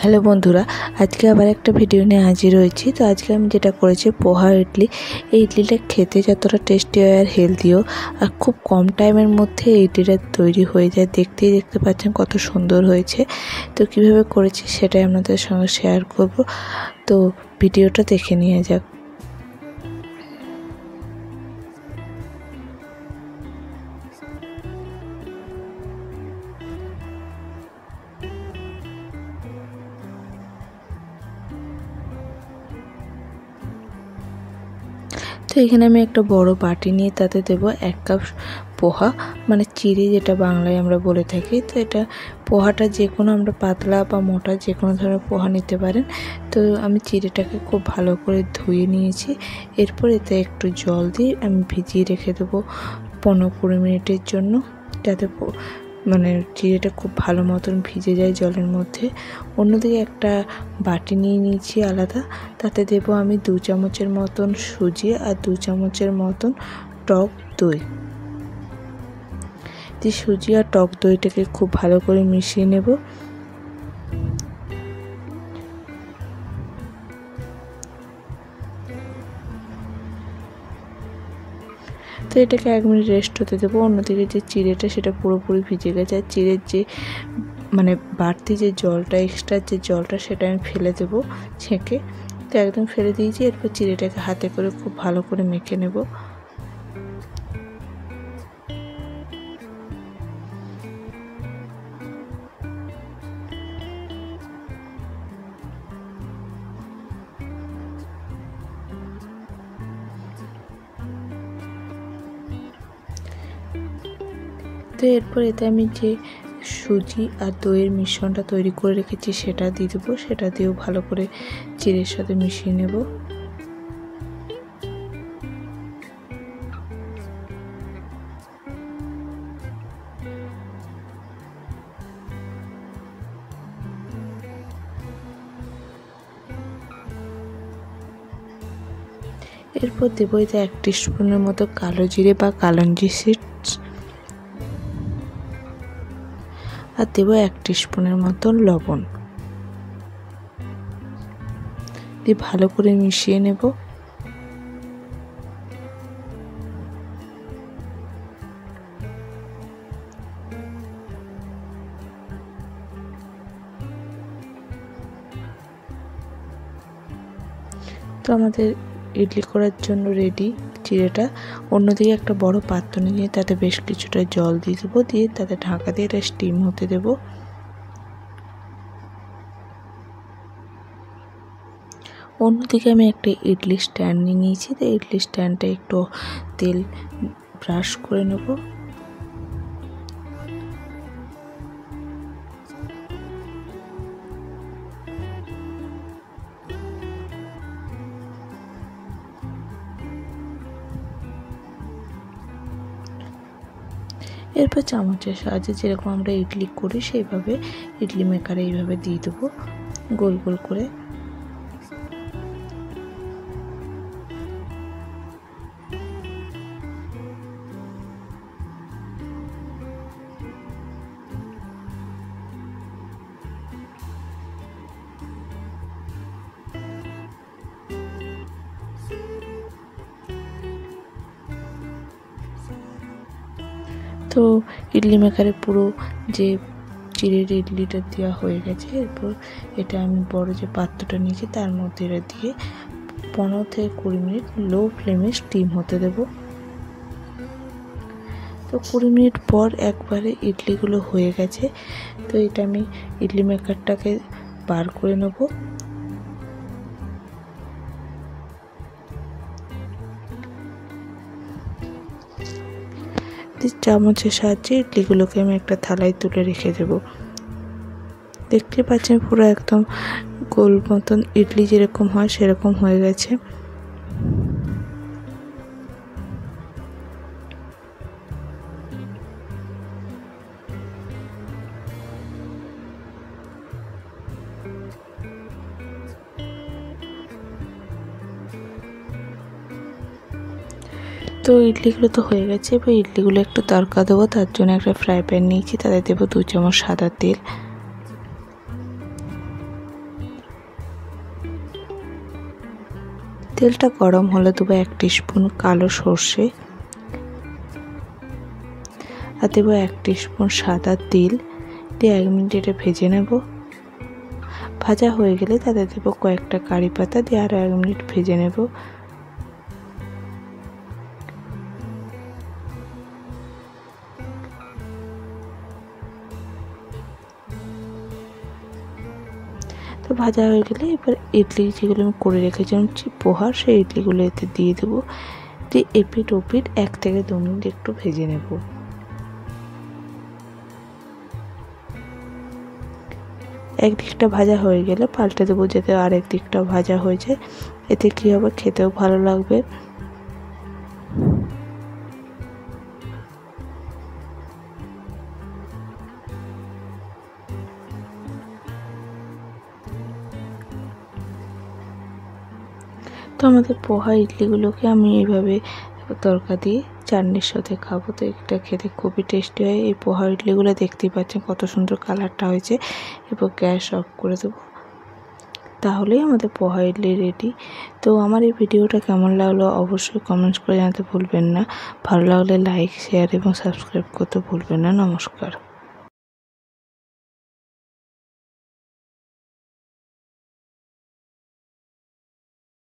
Hello বন্ধুরা, আজকে আবার একটা ভিডিও নিয়ে হাজির হয়েছি। তো আজকে আমি যেটা করেছি পোহা ইডলি। এই ইডলিটা খেতে যতটা টেস্টি হয় আর হেলদিও, আর খুব কম টাইমের মধ্যে এই ইডলিটা তৈরি হয়ে যায়। দেখতে পাচ্ছেন কত সুন্দর হয়েছে। তো কিভাবে করেছি সেটাই আপনাদের সঙ্গে শেয়ার করব। তো ভিডিওটা দেখে নিয়ে যাক। তো এখানে আমি একটা বড় বাটি নিয়ে তাতে দেব 1 কাপ পোহা, মানে চিড়ে যেটা বাংলায় আমরা বলে থাকি। তো এটা পোহাটা যে কোনো আমরা পাতলা বা মোটা যে কোনো ধরনের পোহা নিতে পারেন। তো আমি চিড়েটাকে খুব ভালো করে ধুয়ে নিয়েছি। এরপর এতে একটু জল দিয়ে আমি ভিজিয়ে রেখে দেবো 15-20 মিনিটের জন্য, যাতে মানে চিড়েটা খুব ভালো মতন ভিজে যায় জলের মধ্যে। অন্যদিকে একটা বাটি নিয়ে নিয়েছি আলাদা, তাতে দেব আমি 2 চামচের মতন সুজি আর 2 চামচের মতন টক দই। দিয়ে সুজি আর টক দইটাকে খুব ভালো করে মিশিয়ে নেব। তো এটাকে 1 মিনিট রেস্ট হতে দেবো। অন্যদিকে যে চিড়েটা সেটা পুরোপুরি ভিজে গেছে, আর চিড়ের যে মানে বাড়তি যে জলটা, এক্সট্রা যে জলটা, সেটা আমি ফেলে দেবো ছেঁকে। তো একদম ফেলে দিয়েছি। এরপর চিড়েটাকে হাতে করে খুব ভালো করে মেখে নেব। তো এরপর এতে আমি যে সুজি আর দইয়ের মিশ্রণটা তৈরি করে রেখেছি সেটা দিয়ে দেবো। সেটা দিয়েও ভালো করে চিড়ের সাথে মিশিয়ে নেব। এরপর দেবো এতে 1 টিস্পুনের মতো কালো জিরে বা কালঞ্জি সিডস, আর দেবো 1 টিস্পুনের মতো লবণ দিয়ে ভালো করে মিশিয়ে নেব। তো আমাদের ইডলি করার জন্য রেডি চিড়েটা। অন্যদিকে একটা বড় পাত্র নিয়ে তাতে বেশ কিছুটা জল দিয়ে দেবো, দিয়ে তাতে ঢাকা দিয়ে এটা স্টিম হতে দেবো। অন্যদিকে আমি একটা ইডলি স্ট্যান্ড নিয়ে নিয়েছি। তো ইডলি স্ট্যান্ডটা একটু তেল ব্রাশ করে নেব। এরপর চামচের সাহায্যে যেরকম আমরা ইডলি করি সেইভাবে ইডলি মেকারে এইভাবে দিয়ে দেবো গোল গোল করে। তো ইডলি মেকারে পুরো যে চিড়ের ইডলিটা দেওয়া হয়ে গেছে। এরপর এটা আমি বড় যে পাত্রটা নিয়েছি তার মধ্যে এটা দিয়ে 15-20 মিনিট লো ফ্লেমে স্টিম হতে দেব। তো 20 মিনিট পর একবারে ইডলিগুলো হয়ে গেছে। তো এটা আমি ইডলি মেকারটাকে বার করে নেব। চামচের সাহায্যে ইডলিগুলোকে আমি একটা থালায় তুলে রেখে দেব। দেখতে পাচ্ছেন পুরো একদম গোল মতন ইডলি যেরকম হয় সেরকম হয়ে গেছে। তো ইডলিগুলো তো হয়ে গেছে। এবার ইডলিগুলো একটু তড়কা দেবো। তার জন্য একটা ফ্রাই প্যান নিয়েছি, তাতে দেবো 2 চামচ সাদা তেল। তেলটা গরম হলে দেবো 1 টিস্পুন কালো সর্ষে আর দেবো 1 টিস্পুন সাদা তিল দিয়ে 1 মিনিট এটা ভেজে নেব। ভাজা হয়ে গেলে তাতে দেবো কয়েকটা কারি পাতা দিয়ে আরও 1 মিনিট ভেজে নেব। তো ভাজা হয়ে গেলে এবার ইডলি যেগুলো আমি করে রেখেছিলাম পোহা, সেই ইডলিগুলো এতে দিয়ে দেবো। দিয়ে এপিট ওপিট 1 থেকে 2 মিনিট একটু ভেজে নেব। একদিকটা ভাজা হয়ে গেলে পাল্টে দেবো যাতে আরেক দিকটা ভাজা হয়ে যায়। এতে কী হবে, খেতেও ভালো লাগবে। তো আমাদের পোহা ইডলিগুলোকে আমি এইভাবে তড়কা দিয়ে চাটনির সাথে খাবো। তো এটা খেতে খুবই টেস্টি হয়। এই পোহা ইডলিগুলো দেখতেই পাচ্ছেন কত সুন্দর কালারটা হয়েছে। এরপর গ্যাস অফ করে দেবো, তাহলেই আমাদের পোহা ইডলি রেডি। তো আমার এই ভিডিওটা কেমন লাগলো অবশ্যই কমেন্টস করে জানাতে ভুলবেন না। ভালো লাগলে লাইক, শেয়ার এবং সাবস্ক্রাইব করতে ভুলবেন না। নমস্কার।